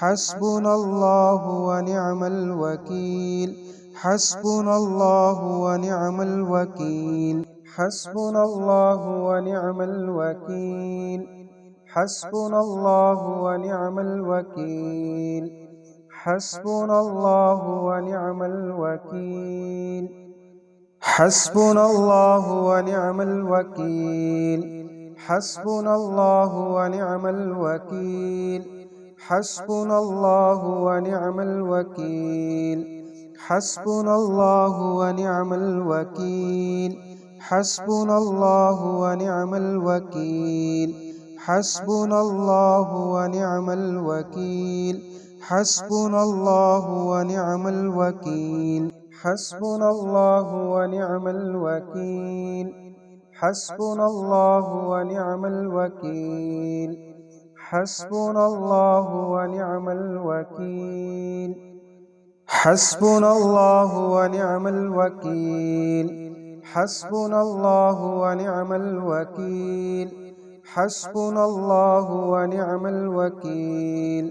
حسبنا الله ونعم الوكيل حسبنا الله ونعم الوكيل حسبنا الله ونعم الوكيل حسبنا الله ونعم الوكيل حسبنا الله ونعم الوكيل حسبنا الله ونعم الوكيل حسبنا الله ونعم الوكيل حسبنا الله ونعم الوكيل حسبنا الله ونعم الوكيل حسبنا الله ونعم الوكيل حسبنا الله ونعم الوكيل حسبنا الله ونعم الوكيل حسبنا الله ونعم الوكيل حسبنا الله ونعم الوكيل حسبنا الله ونعم الوكيل حسبنا الله ونعم الوكيل حسبنا الله ونعم الوكيل حسبنا الله ونعم الوكيل